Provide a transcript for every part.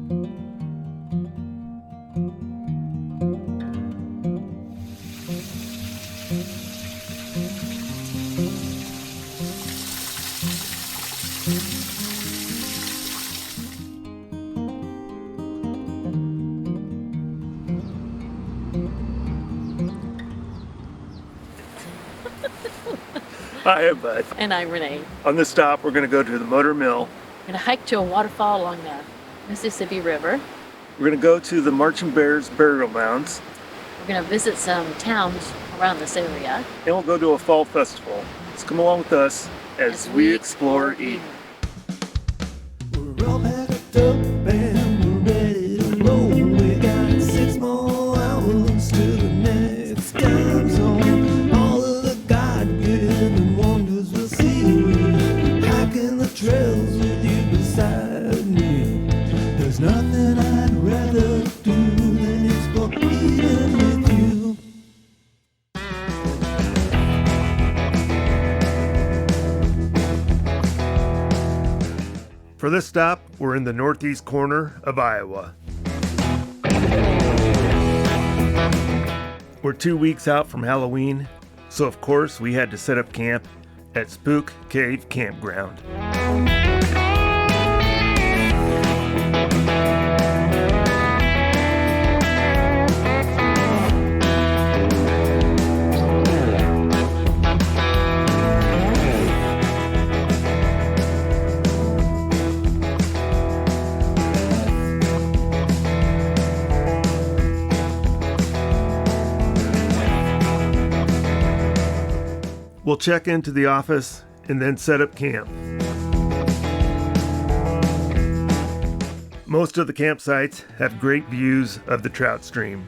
Hi, I'm Bud. And I'm Renee. On this stop, we're going to go to the Motor Mill. We're going to hike to a waterfall along the Mississippi River. We're going to go to the Marching Bears burial mounds. We're going to visit some towns around this area. And we'll go to a fall festival. So come along with us as we explore Eden. We're all packed up and we're ready to roll. We got 6 more hours to the next time zone. All of the God-given wonders we'll see. Hiking the trails with you beside me. There's nothing I'd rather do than explore Eden with you. For this stop, we're in the northeast corner of Iowa. We're 2 weeks out from Halloween, so of course we had to set up camp at Spook Cave Campground. We'll check into the office and then set up camp. Most of the campsites have great views of the trout stream.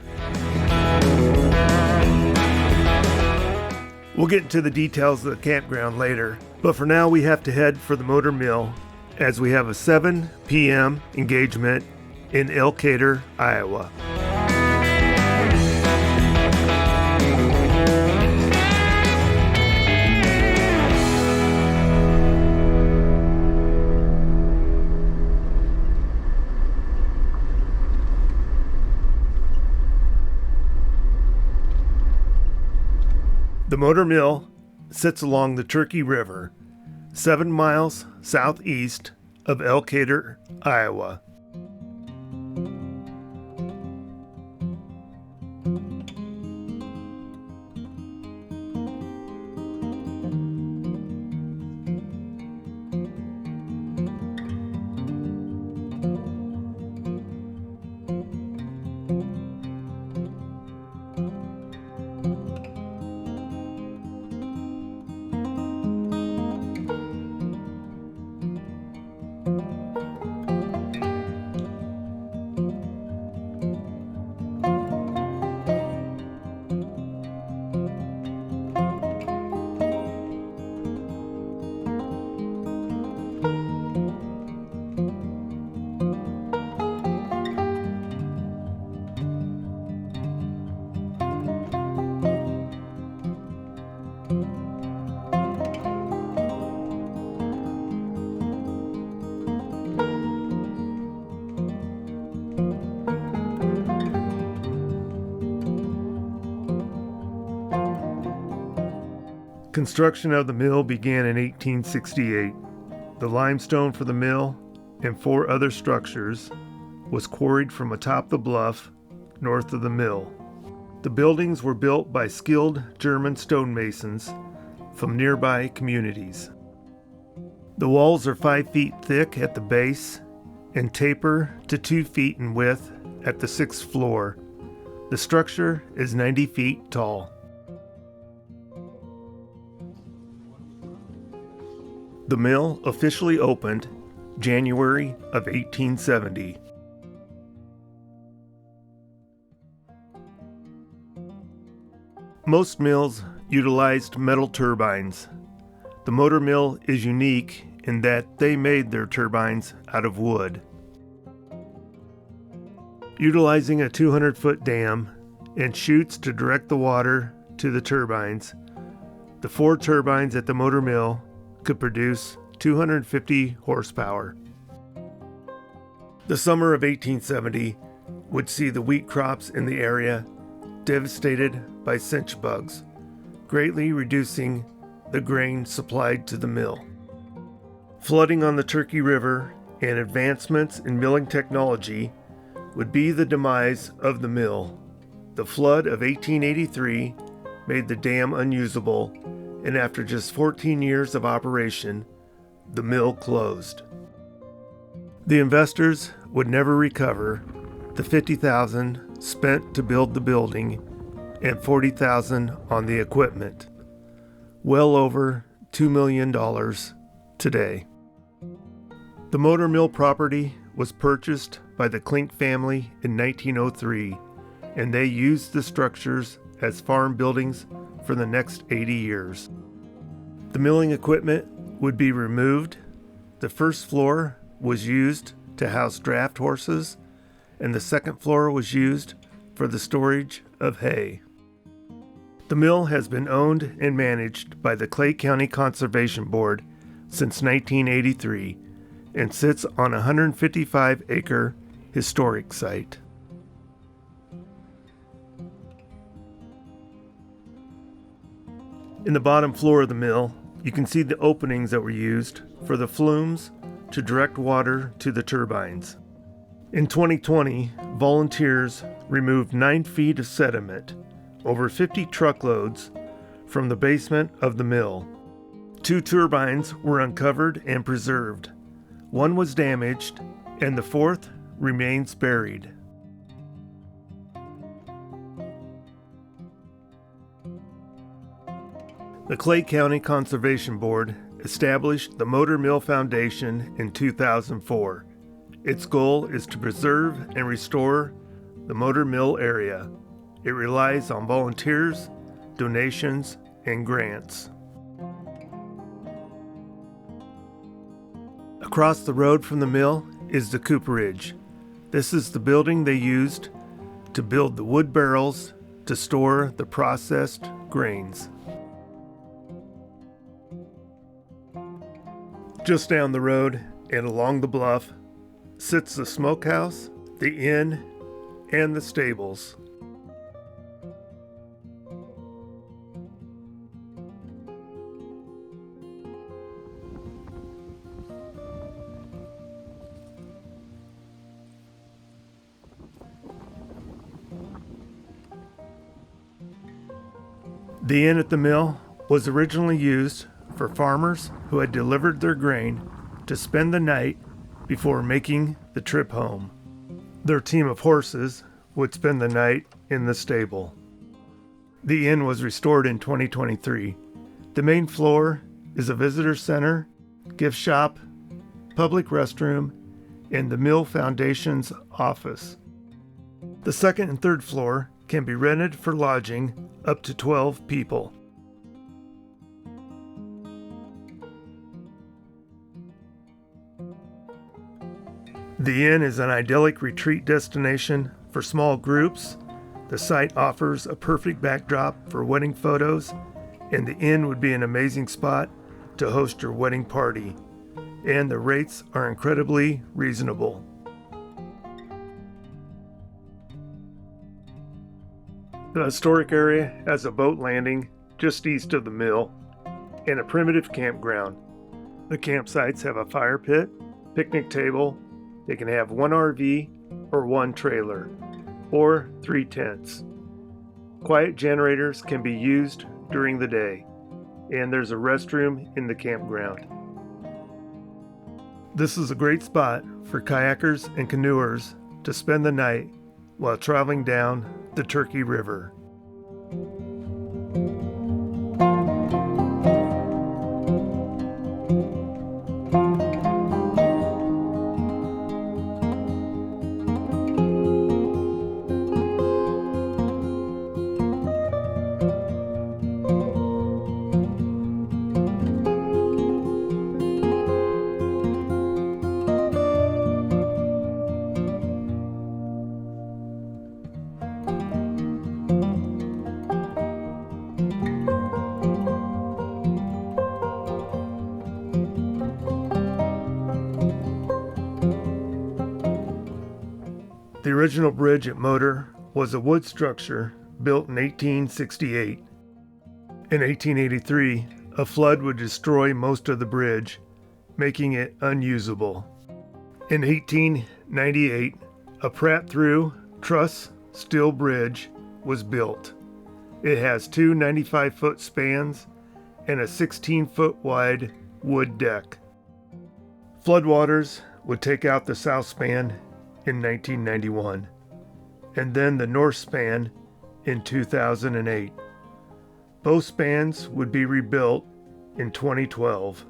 We'll get into the details of the campground later, but for now we have to head for the Motor Mill as we have a 7 p.m. engagement in Elkader, Iowa. The Motor Mill sits along the Turkey River, 7 miles southeast of Elkader, Iowa. Construction of the mill began in 1868. The limestone for the mill and 4 other structures was quarried from atop the bluff north of the mill. The buildings were built by skilled German stonemasons from nearby communities. The walls are 5 feet thick at the base and taper to 2 feet in width at the 6th floor. The structure is 90 feet tall. The mill officially opened January of 1870. Most mills utilized metal turbines. The Motor Mill is unique in that they made their turbines out of wood. Utilizing a 200-foot dam and chutes to direct the water to the turbines, the 4 turbines at the Motor Mill could produce 250 horsepower. The summer of 1870 would see the wheat crops in the area devastated by cinch bugs, greatly reducing the grain supplied to the mill. Flooding on the Turkey River and advancements in milling technology would be the demise of the mill. The flood of 1883 made the dam unusable, and after just 14 years of operation, the mill closed. The investors would never recover the $50,000 spent to build the building and $40,000 on the equipment. Well over $2 million today. The motor mill property was purchased by the Klink family in 1903, and they used the structures as farm buildings for the next 80 years. The milling equipment would be removed. The first floor was used to house draft horses, and the second floor was used for the storage of hay. The mill has been owned and managed by the Clay County Conservation Board since 1983 and sits on a 155-acre historic site. In the bottom floor of the mill, you can see the openings that were used for the flumes to direct water to the turbines. In 2020, volunteers removed 9 feet of sediment, over 50 truckloads, from the basement of the mill. 2 turbines were uncovered and preserved. 1 was damaged, and the 4th remains buried. The Clay County Conservation Board established the Motor Mill Foundation in 2004. Its goal is to preserve and restore the motor mill area. It relies on volunteers, donations, and grants. Across the road from the mill is the cooperage. This is the building they used to build the wood barrels to store the processed grains. Just down the road and along the bluff sits the smokehouse, the inn, and the stables. The inn at the mill was originally used for farmers who had delivered their grain to spend the night before making the trip home. Their team of horses would spend the night in the stable. The inn was restored in 2023. The main floor is a visitor center, gift shop, public restroom, and the Mill Foundation's office. The second and third floor can be rented for lodging up to 12 people. The inn is an idyllic retreat destination for small groups. The site offers a perfect backdrop for wedding photos, and the inn would be an amazing spot to host your wedding party. And the rates are incredibly reasonable. The historic area has a boat landing just east of the mill and a primitive campground. The campsites have a fire pit, picnic table. They can have 1 RV or 1 trailer, or 3 tents. Quiet generators can be used during the day, and there's a restroom in the campground. This is a great spot for kayakers and canoers to spend the night while traveling down the Turkey River. The original bridge at Motor was a wood structure built in 1868. In 1883, a flood would destroy most of the bridge, making it unusable. In 1898, a Pratt-through truss steel bridge was built. It has two 95-foot spans and a 16-foot wide wood deck. Floodwaters would take out the south span in 1991, and then the north span in 2008. Both spans would be rebuilt in 2012.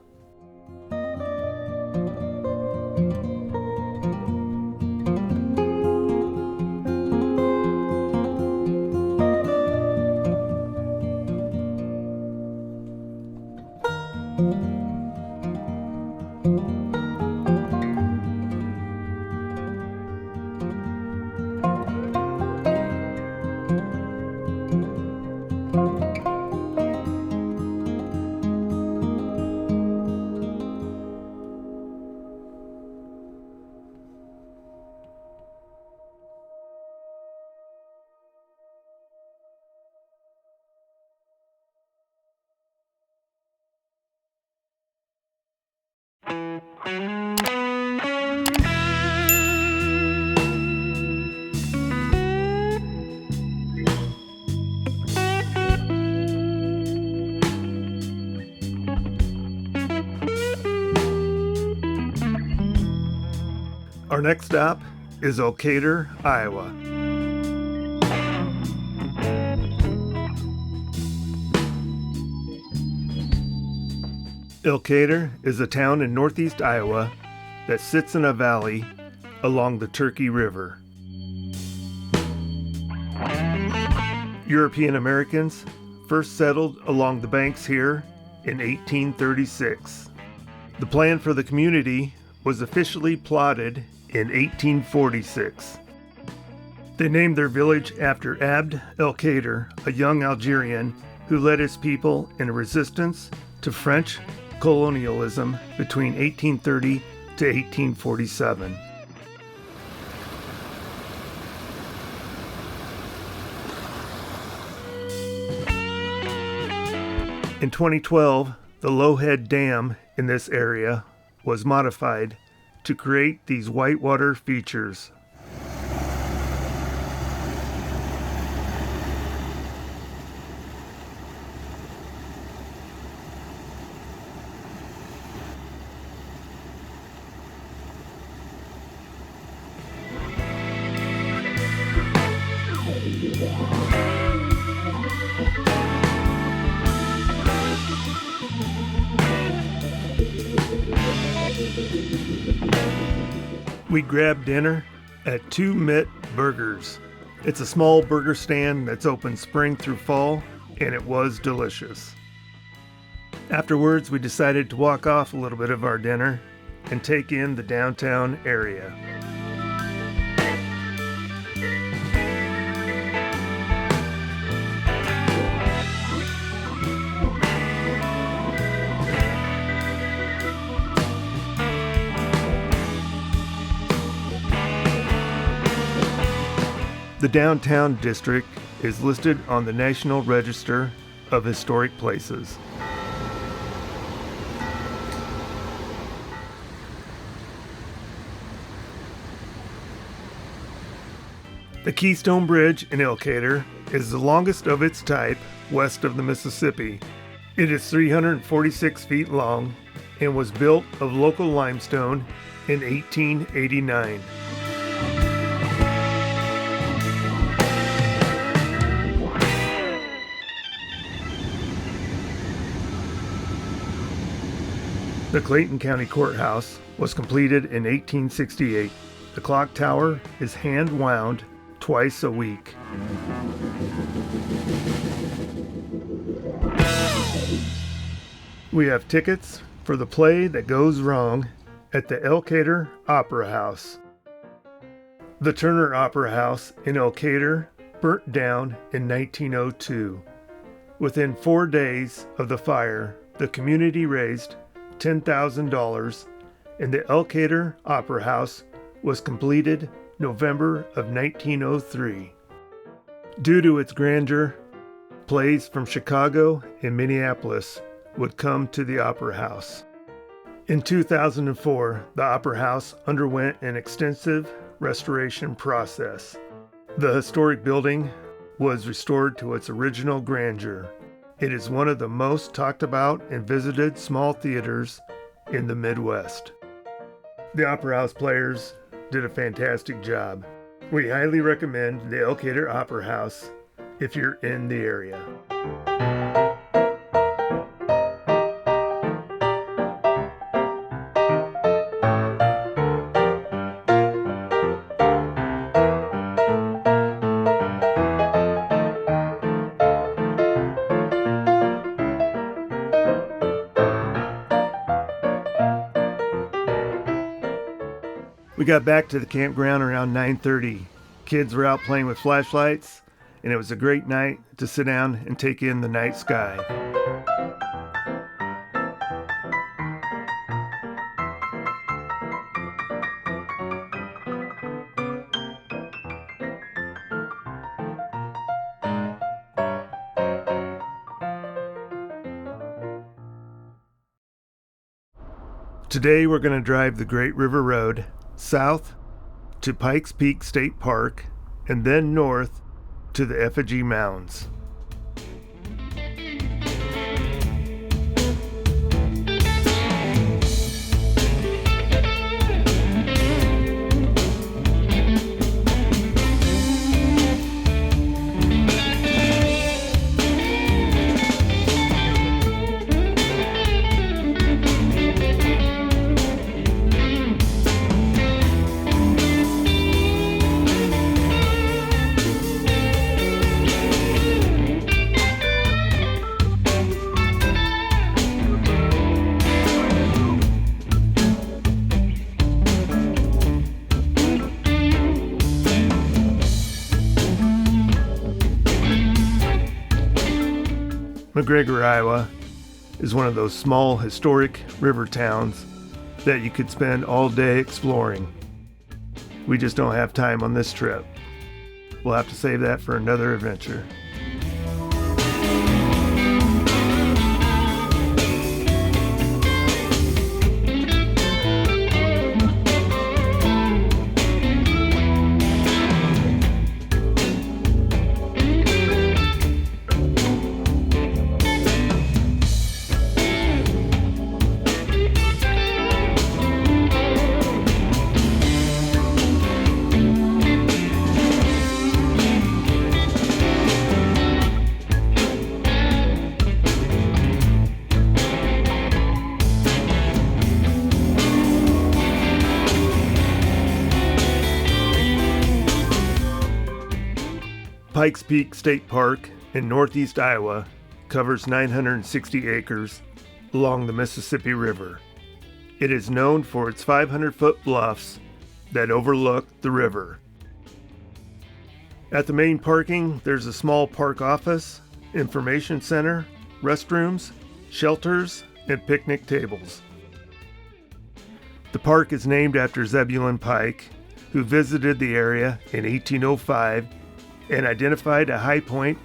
Our next stop is Elkader, Iowa. Elkader is a town in northeast Iowa that sits in a valley along the Turkey River. European Americans first settled along the banks here in 1836. The plan for the community was officially plotted in 1846. They named their village after Abd el-Kader, a young Algerian who led his people in a resistance to French colonialism between 1830 to 1847. In 2012, the Lowhead Dam in this area was modified to create these whitewater features. We grabbed dinner at Two Mitt Burgers. It's a small burger stand that's open spring through fall, and it was delicious. Afterwards, we decided to walk off a little bit of our dinner and take in the downtown area. The downtown district is listed on the National Register of Historic Places. The Keystone Bridge in Elkader is the longest of its type west of the Mississippi. It is 346 feet long and was built of local limestone in 1889. The Clayton County Courthouse was completed in 1868. The clock tower is hand-wound twice a week. We have tickets for the play that goes wrong at the Elkader Opera House. The Turner Opera House in Elkader burnt down in 1902. Within 4 days of the fire, the community raised $10,000 and the Elkader Opera House was completed November of 1903. Due to its grandeur, plays from Chicago and Minneapolis would come to the Opera House. In 2004, the Opera House underwent an extensive restoration process. The historic building was restored to its original grandeur. It is one of the most talked about and visited small theaters in the Midwest. The Opera House players did a fantastic job. We highly recommend the Elkader Opera House if you're in the area. We got back to the campground around 9:30. Kids were out playing with flashlights, and it was a great night to sit down and take in the night sky. Today we're going to drive the Great River Road south to Pikes Peak State Park and then north to the Effigy Mounds. McGregor, Iowa is one of those small historic river towns that you could spend all day exploring. We just don't have time on this trip. We'll have to save that for another adventure. Pikes Peak State Park in northeast Iowa covers 960 acres along the Mississippi River. It is known for its 500-foot bluffs that overlook the river. At the main parking, there's a small park office, information center, restrooms, shelters, and picnic tables. The park is named after Zebulon Pike, who visited the area in 1805 and identified a high point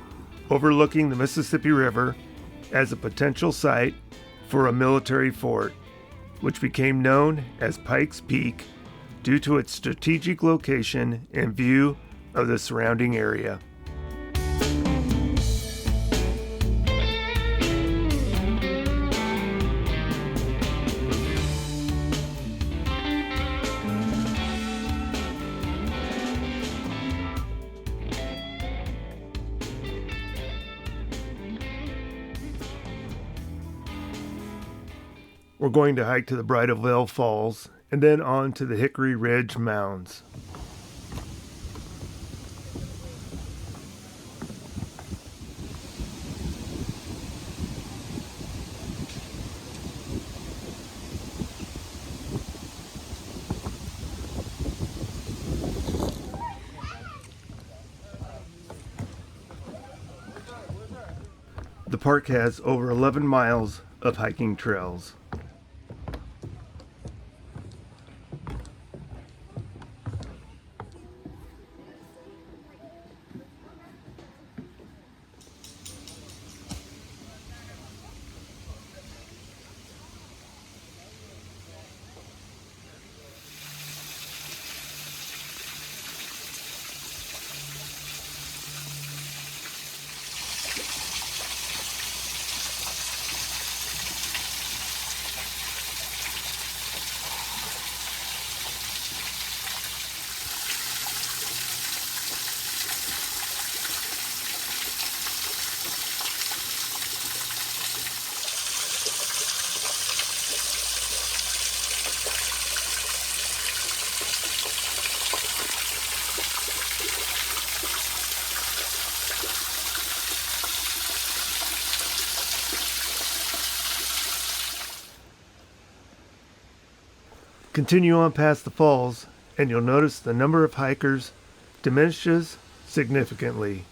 overlooking the Mississippi River as a potential site for a military fort, which became known as Pikes Peak due to its strategic location and view of the surrounding area. We're going to hike to the Bridal Veil Falls and then on to the Hickory Ridge Mounds. The park has over 11 miles of hiking trails. Continue on past the falls, and you'll notice the number of hikers diminishes significantly.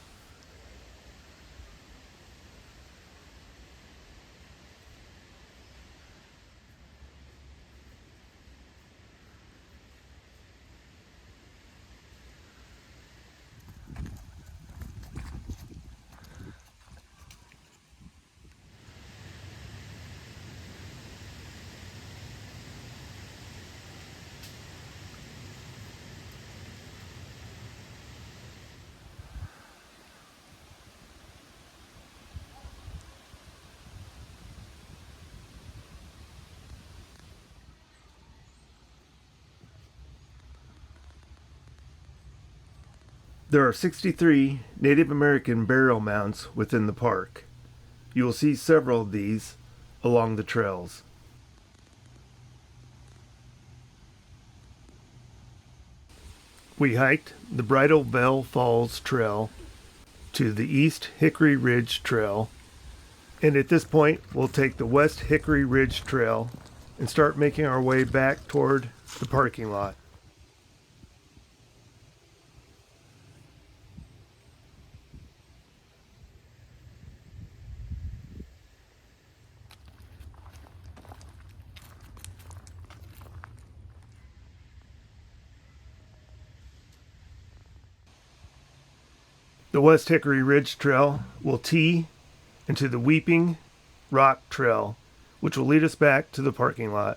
There are 63 Native American burial mounds within the park. You will see several of these along the trails. We hiked the Bridal Veil Falls Trail to the East Hickory Ridge Trail, and at this point we'll take the West Hickory Ridge Trail and start making our way back toward the parking lot. The West Hickory Ridge Trail will tee into the Weeping Rock Trail, which will lead us back to the parking lot.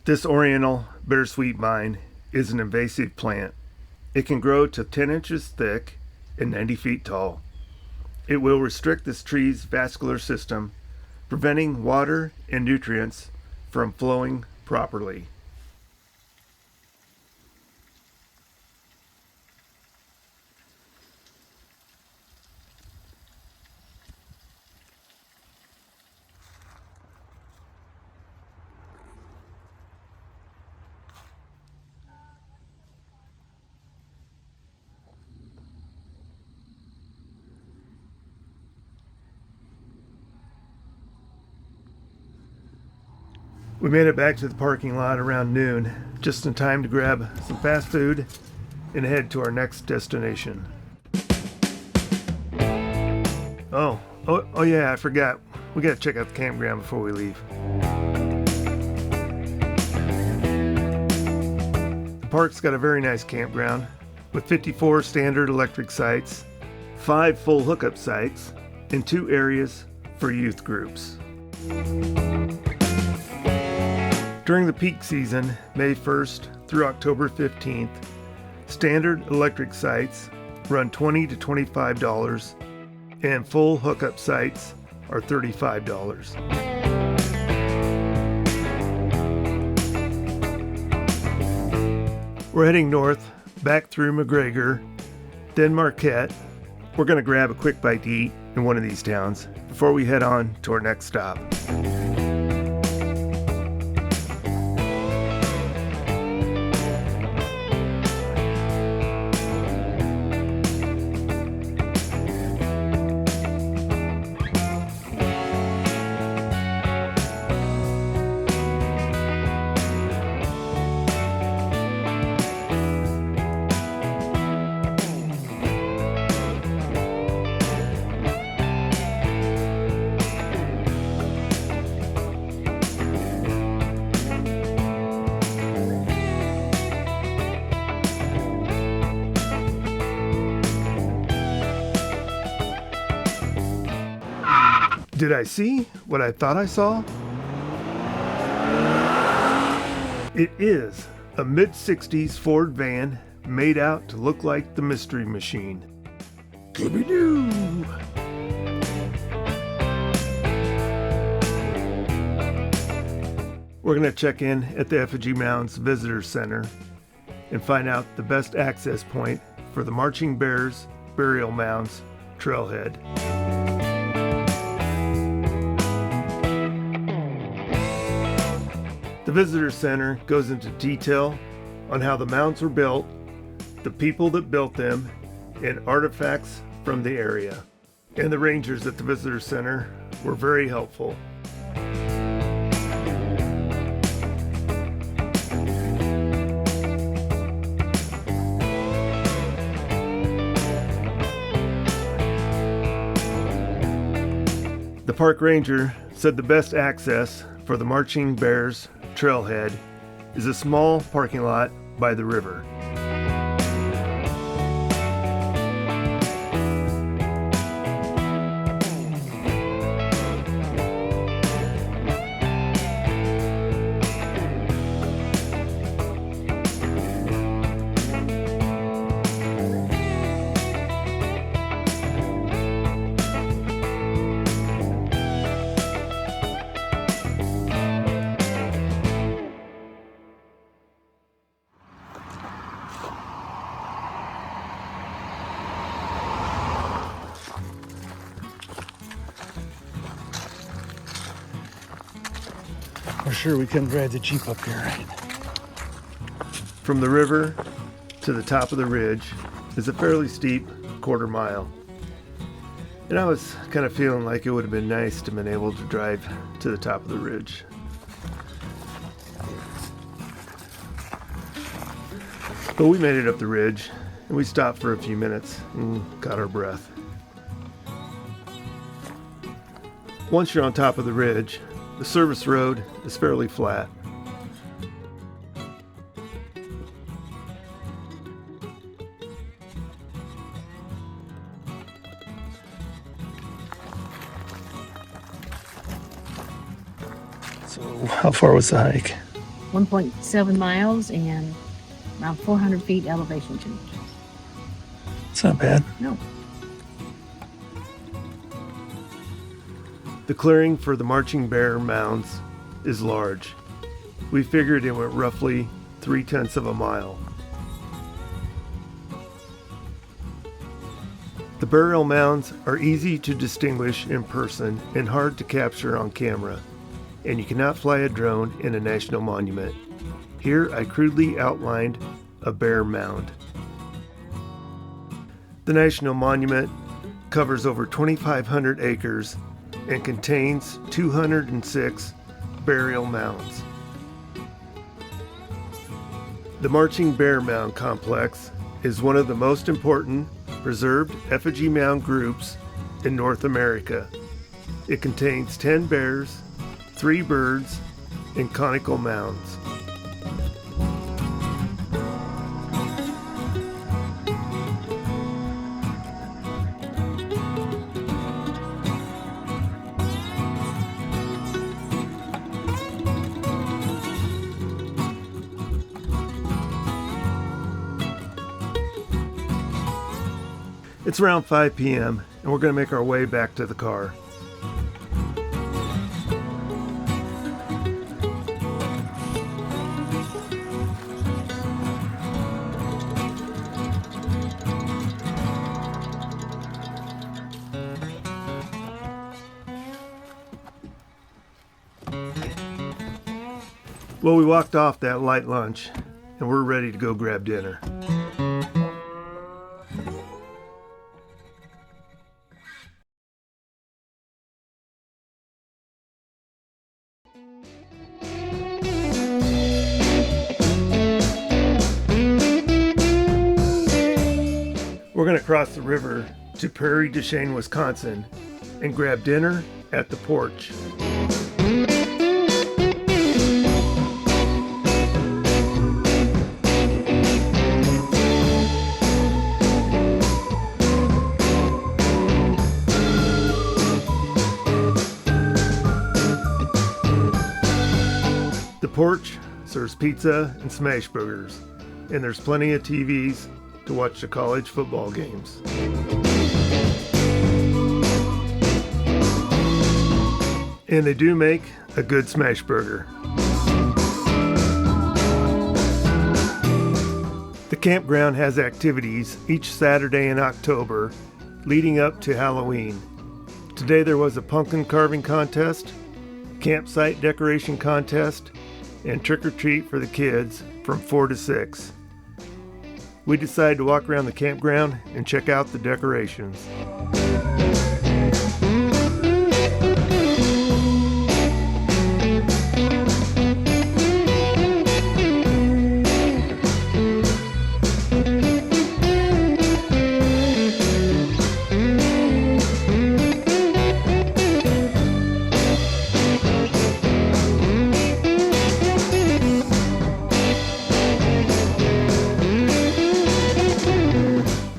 This oriental bittersweet vine is an invasive plant. It can grow to 10 inches thick and 90 feet tall. It will restrict this tree's vascular system, preventing water and nutrients from flowing properly. We made it back to the parking lot around noon, just in time to grab some fast food and head to our next destination. Oh yeah, I forgot. We gotta check out the campground before we leave. The park's got a very nice campground with 54 standard electric sites, 5 full hookup sites, and 2 areas for youth groups. During the peak season, May 1st through October 15th, standard electric sites run $20 to $25, and full hookup sites are $35. We're heading north, back through McGregor, then Marquette. We're going to grab a quick bite to eat in one of these towns before we head on to our next stop. Did I see what I thought I saw? It is a mid-60s Ford van made out to look like the Mystery Machine. Scooby-Doo! We're going to check in at the Effigy Mounds Visitor Center and find out the best access point for the Marching Bears Burial Mounds Trailhead. The Visitor Center goes into detail on how the mounds were built, the people that built them, and artifacts from the area. And the rangers at the visitor center were very helpful. The park ranger said the best access for the Marching Bears trailhead is a small parking lot by the river. We're sure we couldn't drive the Jeep up here, right? From the river to the top of the ridge is a fairly steep quarter mile. And I was kind of feeling like it would have been nice to have been able to drive to the top of the ridge. But we made it up the ridge, and we stopped for a few minutes and caught our breath. Once you're on top of the ridge, the service road is fairly flat. So how far was the hike? 1.7 miles and around 400 feet elevation change. It's not bad. No. The clearing for the Marching Bear Mounds is large. We figured it went roughly 0.3 of a mile. The burial mounds are easy to distinguish in person and hard to capture on camera, and you cannot fly a drone in a national monument. Here I crudely outlined a bear mound. The national monument covers over 2,500 acres and contains 206 burial mounds. The Marching Bear Mound Complex is one of the most important preserved effigy mound groups in North America. It contains 10 bears, 3 birds, and conical mounds. It's around 5 p.m. and we're going to make our way back to the car. Well, we walked off that light lunch and we're ready to go grab dinner. We're going to cross the river to Prairie du Chien, Wisconsin, and grab dinner at the Porch. The Porch serves pizza and smash burgers, and there's plenty of TVs to watch the college football games. And they do make a good smash burger. The campground has activities each Saturday in October leading up to Halloween. Today there was a pumpkin carving contest, campsite decoration contest, and trick or treat for the kids from 4 to 6. we decided to walk around the campground and check out the decorations.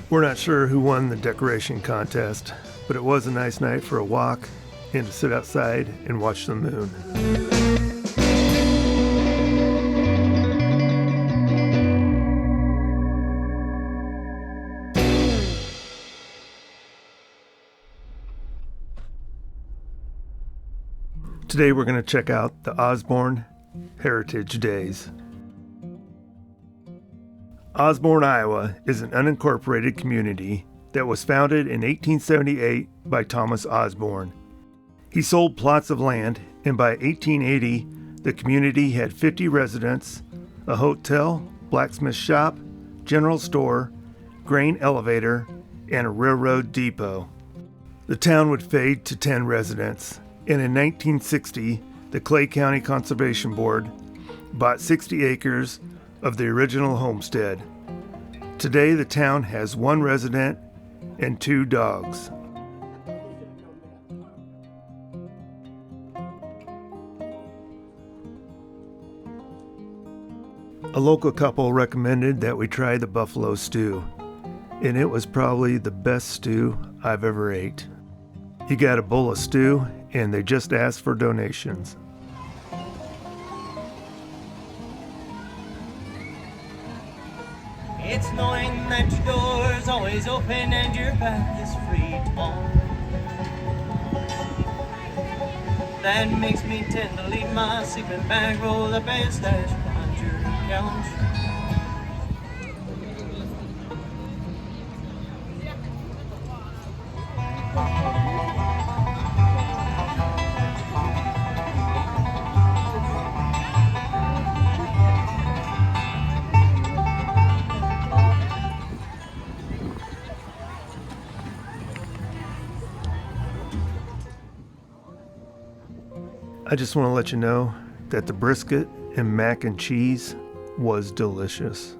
We're not sure who won the decoration contest, but it was a nice night for a walk and to sit outside and watch the moon. Today we're going to check out the Osborne Heritage Days. Osborne, Iowa is an unincorporated community that was founded in 1878 by Thomas Osborne. He sold plots of land, and by 1880, the community had 50 residents, a hotel, blacksmith shop, general store, grain elevator, and a railroad depot. The town would fade to 10 residents, and in 1960, the Clay County Conservation Board bought 60 acres of the original homestead. Today, the town has 1 resident and 2 dogs. A local couple recommended that we try the buffalo stew, and it was probably the best stew I've ever ate. You got a bowl of stew, and they just asked for donations. It's knowing that your door's always open and your path is free to walk that makes me tend to leave my sleeping bag rolled up and stashed behind your couch. I just want to let you know that the brisket and mac and cheese was delicious.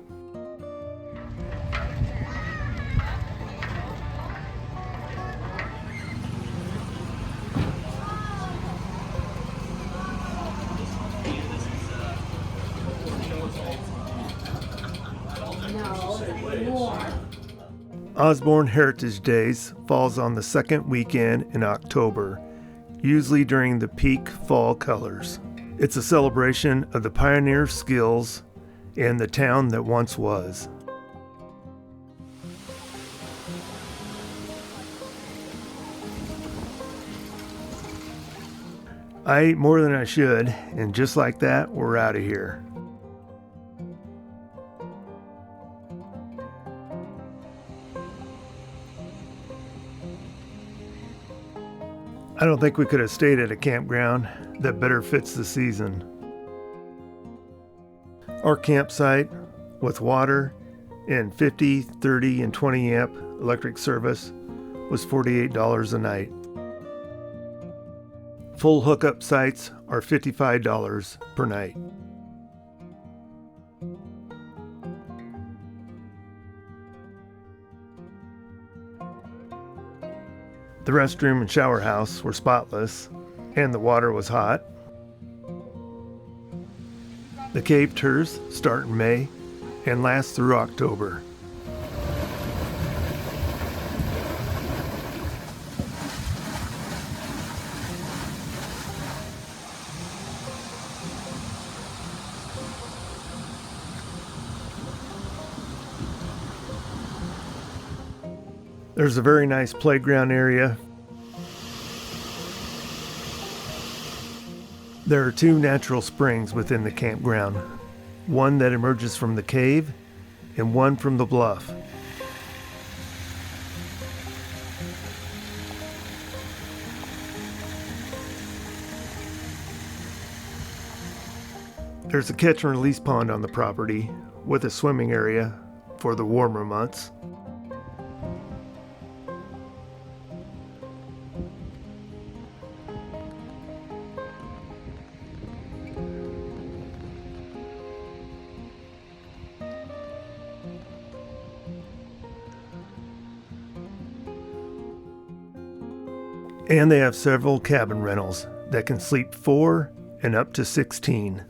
Osborne Heritage Days falls on the second weekend in October, usually during the peak fall colors. It's a celebration of the pioneer skills and the town that once was. I ate more than I should, and just like that, we're out of here. I don't think we could have stayed at a campground that better fits the season. Our campsite with water and 50, 30, and 20 amp electric service was $48 a night. Full hookup sites are $55 per night. The restroom and shower house were spotless, and the water was hot. The cave tours start in May and last through October. There's a very nice playground area. There are 2 natural springs within the campground, one that emerges from the cave and one from the bluff. There's a catch and release pond on the property with a swimming area for for the warmer months. And they have several cabin rentals that can sleep 4 and up to 16.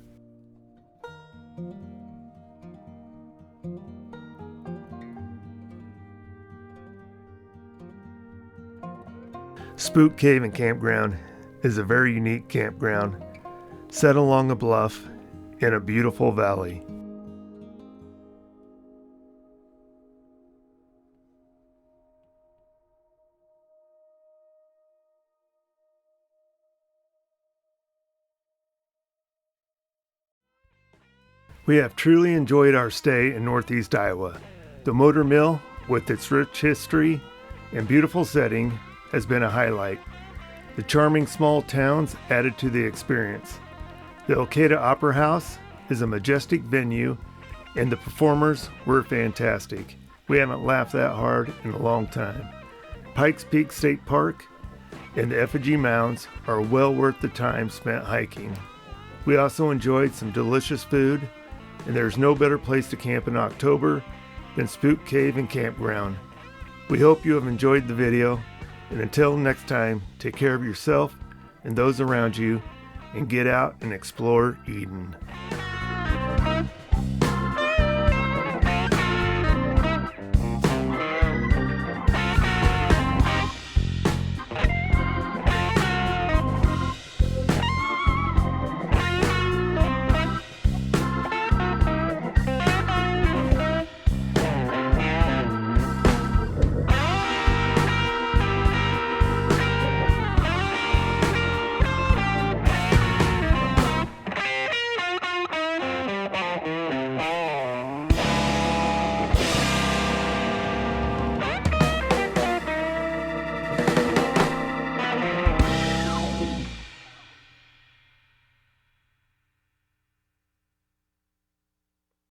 Spook Cave and Campground is a very unique campground set along a bluff in a beautiful valley. We have truly enjoyed our stay in Northeast Iowa. The Motor Mill, with its rich history and beautiful setting, has been a highlight. The charming small towns added to the experience. The Elkader Opera House is a majestic venue, and the performers were fantastic. We haven't laughed that hard in a long time. Pikes Peak State Park and the Effigy Mounds are well worth the time spent hiking. We also enjoyed some delicious food, and there's no better place to camp in October than Spook Cave and Campground. We hope you have enjoyed the video, and until next time, take care of yourself and those around you, and get out and explore Eden.